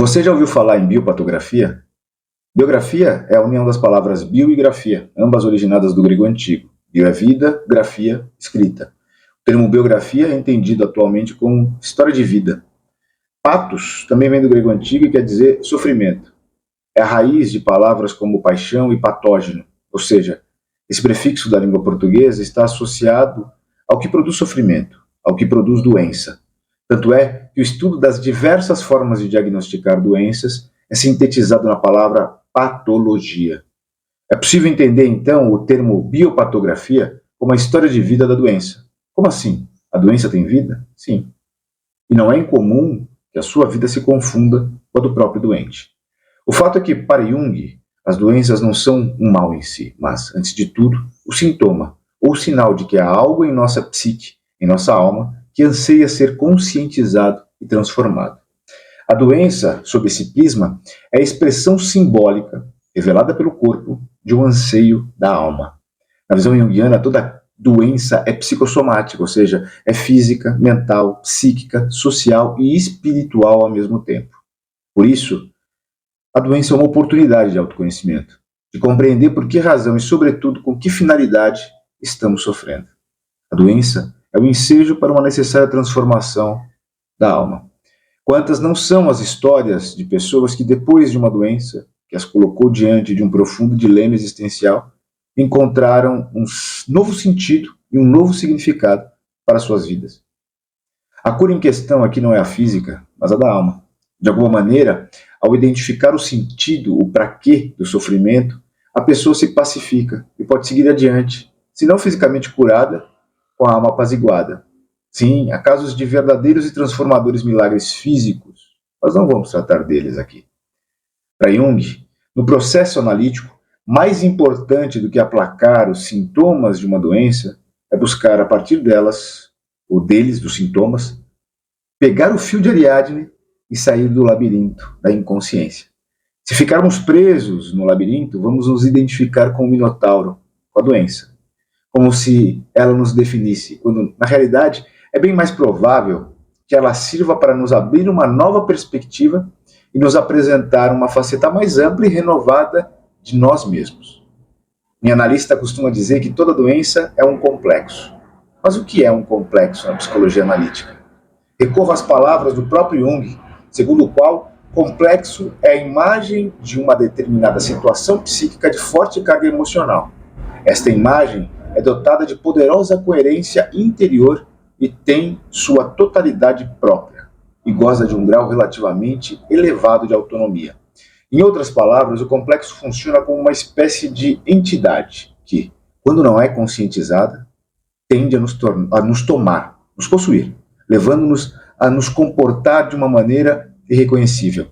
Você já ouviu falar em biopatografia? Biografia é a união das palavras bio e grafia, ambas originadas do grego antigo. Bio é vida, grafia, escrita. O termo biografia é entendido atualmente como história de vida. Patos também vem do grego antigo e quer dizer sofrimento. É a raiz de palavras como paixão e patógeno, ou seja, esse prefixo da língua portuguesa está associado ao que produz sofrimento, ao que produz doença. Tanto é que o estudo das diversas formas de diagnosticar doenças é sintetizado na palavra patologia. É possível entender, então, o termo biopatografia como a história de vida da doença. Como assim? A doença tem vida? Sim. E não é incomum que a sua vida se confunda com a do próprio doente. O fato é que, para Jung, as doenças não são um mal em si, mas, antes de tudo, o sintoma, ou o sinal de que há algo em nossa psique, em nossa alma, que anseia ser conscientizado e transformado. A doença, sob esse prisma, é a expressão simbólica, revelada pelo corpo, de um anseio da alma. Na visão junguiana, toda doença é psicossomática, ou seja, é física, mental, psíquica, social e espiritual ao mesmo tempo. Por isso, a doença é uma oportunidade de autoconhecimento, de compreender por que razão e, sobretudo, com que finalidade estamos sofrendo. A doença é o ensejo para uma necessária transformação da alma. Quantas não são as histórias de pessoas que, depois de uma doença, que as colocou diante de um profundo dilema existencial, encontraram um novo sentido e um novo significado para suas vidas. A cura em questão aqui não é a física, mas a da alma. De alguma maneira, ao identificar o sentido, o para quê do sofrimento, a pessoa se pacifica e pode seguir adiante, se não fisicamente curada, com a alma apaziguada. Sim, há casos de verdadeiros e transformadores milagres físicos, mas não vamos tratar deles aqui. Para Jung, no processo analítico, mais importante do que aplacar os sintomas de uma doença é buscar, a partir delas, ou deles, dos sintomas, pegar o fio de Ariadne e sair do labirinto da inconsciência. Se ficarmos presos no labirinto, vamos nos identificar com o Minotauro, com a doença, como se ela nos definisse, quando, na realidade, é bem mais provável que ela sirva para nos abrir uma nova perspectiva e nos apresentar uma faceta mais ampla e renovada de nós mesmos. Minha analista costuma dizer que toda doença é um complexo. Mas o que é um complexo na psicologia analítica? Recorro às palavras do próprio Jung, segundo o qual complexo é a imagem de uma determinada situação psíquica de forte carga emocional. Esta imagem é dotada de poderosa coerência interior e tem sua totalidade própria, e goza de um grau relativamente elevado de autonomia. Em outras palavras, o complexo funciona como uma espécie de entidade que, quando não é conscientizada, tende a nos tomar, nos possuir, levando-nos a nos comportar de uma maneira irreconhecível.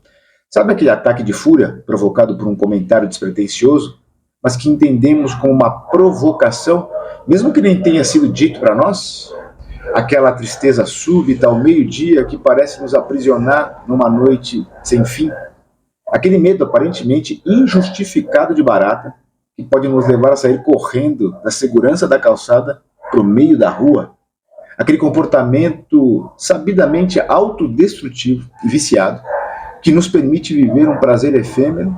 Sabe aquele ataque de fúria provocado por um comentário despretensioso, mas que entendemos como uma provocação, mesmo que nem tenha sido dito para nós? Aquela tristeza súbita ao meio-dia que parece nos aprisionar numa noite sem fim? Aquele medo aparentemente injustificado de barata que pode nos levar a sair correndo da segurança da calçada para o meio da rua? Aquele comportamento sabidamente autodestrutivo e viciado que nos permite viver um prazer efêmero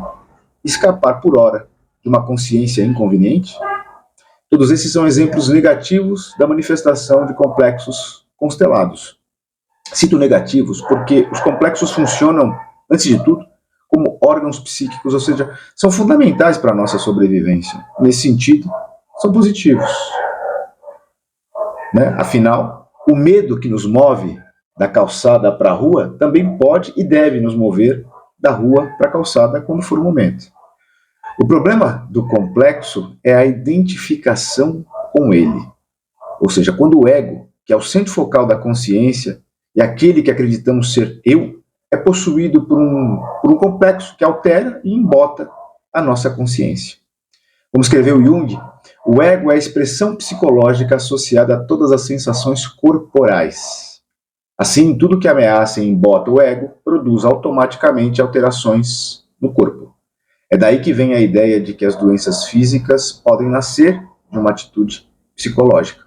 e escapar por hora de uma consciência inconveniente? Todos esses são exemplos negativos da manifestação de complexos constelados. Cito negativos porque os complexos funcionam, antes de tudo, como órgãos psíquicos, ou seja, são fundamentais para a nossa sobrevivência. Nesse sentido, são positivos. Afinal, o medo que nos move da calçada para a rua também pode e deve nos mover da rua para a calçada quando for o momento. O problema do complexo é a identificação com ele. Ou seja, quando o ego, que é o centro focal da consciência, e aquele que acreditamos ser eu, é possuído por um complexo que altera e embota a nossa consciência. Como escreveu Jung, o ego é a expressão psicológica associada a todas as sensações corporais. Assim, tudo que ameaça e embota o ego produz automaticamente alterações no corpo. É daí que vem a ideia de que as doenças físicas podem nascer de uma atitude psicológica.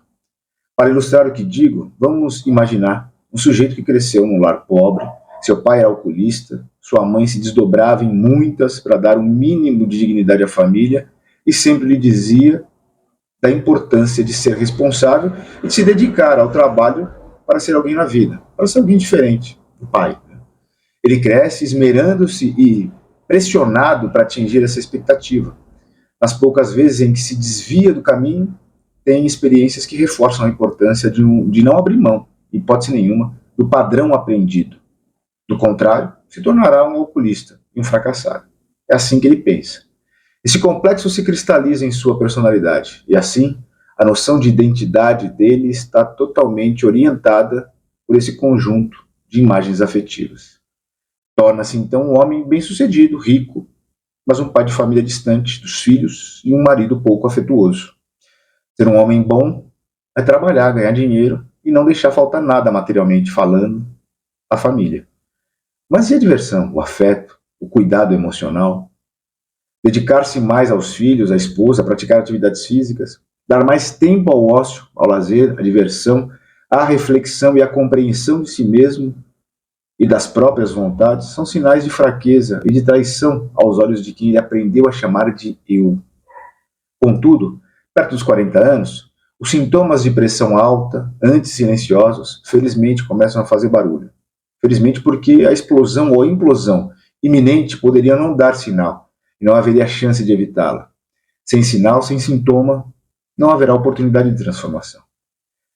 Para ilustrar o que digo, vamos imaginar um sujeito que cresceu num lar pobre, seu pai era alcoolista, sua mãe se desdobrava em muitas para dar o mínimo de dignidade à família e sempre lhe dizia da importância de ser responsável e de se dedicar ao trabalho para ser alguém na vida, para ser alguém diferente do pai. Ele cresce esmerando-se e pressionado para atingir essa expectativa. Nas poucas vezes em que se desvia do caminho, tem experiências que reforçam a importância de não abrir mão, em hipótese nenhuma, do padrão aprendido. Do contrário, se tornará um oculista e um fracassado. É assim que ele pensa. Esse complexo se cristaliza em sua personalidade, e assim, a noção de identidade dele está totalmente orientada por esse conjunto de imagens afetivas. Torna-se então um homem bem-sucedido, rico, mas um pai de família distante dos filhos e um marido pouco afetuoso. Ser um homem bom é trabalhar, ganhar dinheiro e não deixar faltar nada materialmente falando à família. Mas e a diversão, o afeto, o cuidado emocional? Dedicar-se mais aos filhos, à esposa, praticar atividades físicas, dar mais tempo ao ócio, ao lazer, à diversão, à reflexão e à compreensão de si mesmo e das próprias vontades são sinais de fraqueza e de traição aos olhos de quem ele aprendeu a chamar de eu. Contudo, perto dos 40 anos, os sintomas de pressão alta, antes silenciosos, felizmente começam a fazer barulho. Felizmente porque a explosão ou a implosão iminente poderia não dar sinal, e não haveria chance de evitá-la. Sem sinal, sem sintoma, não haverá oportunidade de transformação.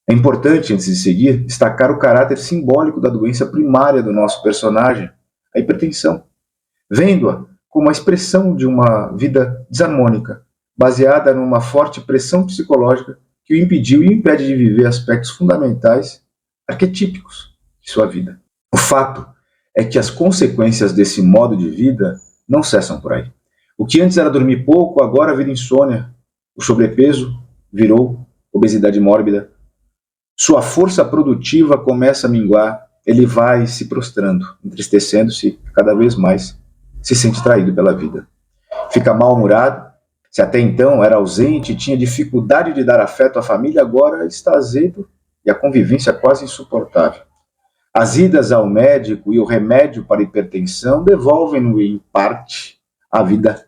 É importante, antes de seguir, destacar o caráter simbólico da doença primária do nosso personagem, a hipertensão, vendo-a como a expressão de uma vida desarmônica, baseada numa forte pressão psicológica que o impediu e impede de viver aspectos fundamentais, arquetípicos de sua vida. O fato é que as consequências desse modo de vida não cessam por aí. O que antes era dormir pouco, agora vira insônia. O sobrepeso virou obesidade mórbida. Sua força produtiva começa a minguar, ele vai se prostrando, entristecendo-se cada vez mais, se sente traído pela vida. Fica mal-humorado, se até então era ausente e tinha dificuldade de dar afeto à família, agora está azedo e a convivência quase insuportável. As idas ao médico e o remédio para a hipertensão devolvem-no em parte à vida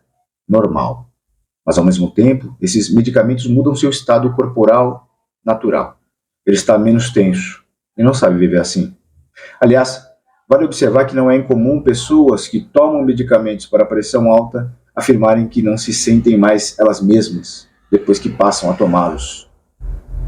normal. Mas ao mesmo tempo, esses medicamentos mudam seu estado corporal natural. Ele está menos tenso e não sabe viver assim. Aliás, vale observar que não é incomum pessoas que tomam medicamentos para pressão alta afirmarem que não se sentem mais elas mesmas depois que passam a tomá-los.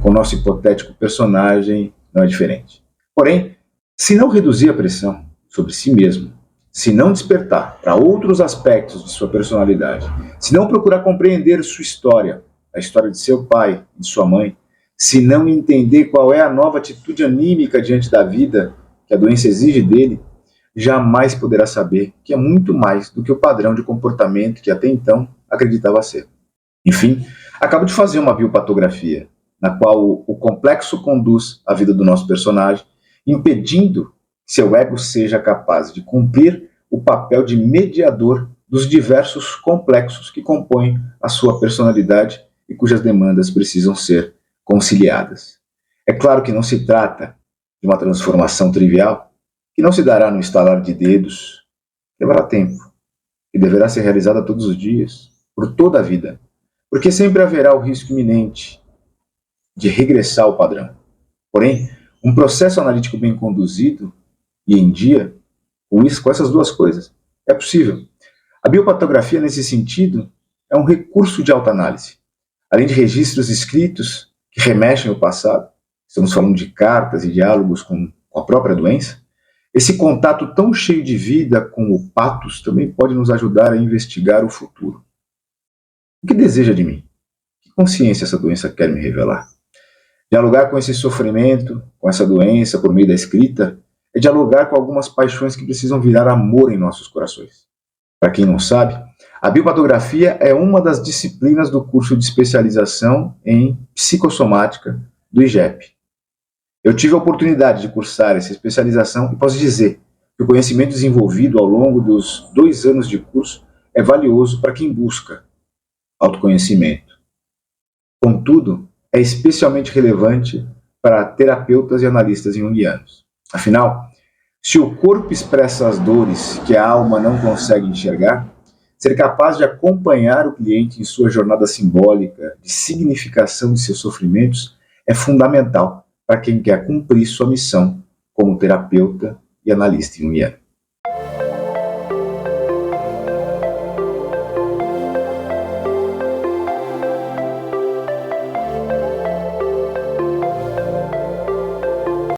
Com o nosso hipotético personagem não é diferente. Porém, se não reduzir a pressão sobre si mesmo, se não despertar para outros aspectos de sua personalidade, se não procurar compreender sua história, a história de seu pai e de sua mãe, se não entender qual é a nova atitude anímica diante da vida que a doença exige dele, jamais poderá saber que é muito mais do que o padrão de comportamento que até então acreditava ser. Enfim, acabo de fazer uma biopatografia, na qual o complexo conduz a vida do nosso personagem, impedindo que seu ego seja capaz de cumprir o papel de mediador dos diversos complexos que compõem a sua personalidade e cujas demandas precisam ser conciliadas. É claro que não se trata de uma transformação trivial, que não se dará no estalar de dedos, levará tempo, e deverá ser realizada todos os dias, por toda a vida, porque sempre haverá o risco iminente de regressar ao padrão. Porém, um processo analítico bem conduzido e em dia, com essas duas coisas, é possível. A biopatografia, nesse sentido, é um recurso de autoanálise. Além de registros escritos que remexem ao passado, estamos falando de cartas e diálogos com a própria doença, esse contato tão cheio de vida com o patos também pode nos ajudar a investigar o futuro. O que deseja de mim? Que consciência essa doença quer me revelar? Dialogar com esse sofrimento, com essa doença, por meio da escrita, é dialogar com algumas paixões que precisam virar amor em nossos corações. Para quem não sabe, a biopatografia é uma das disciplinas do curso de especialização em psicossomática do IGEP. Eu tive a oportunidade de cursar essa especialização e posso dizer que o conhecimento desenvolvido ao longo dos 2 anos de curso é valioso para quem busca autoconhecimento. Contudo, é especialmente relevante para terapeutas e analistas junguianos. Afinal, Se o corpo expressa as dores que a alma não consegue enxergar, ser capaz de acompanhar o cliente em sua jornada simbólica de significação de seus sofrimentos é fundamental para quem quer cumprir sua missão como terapeuta e analista junguiano.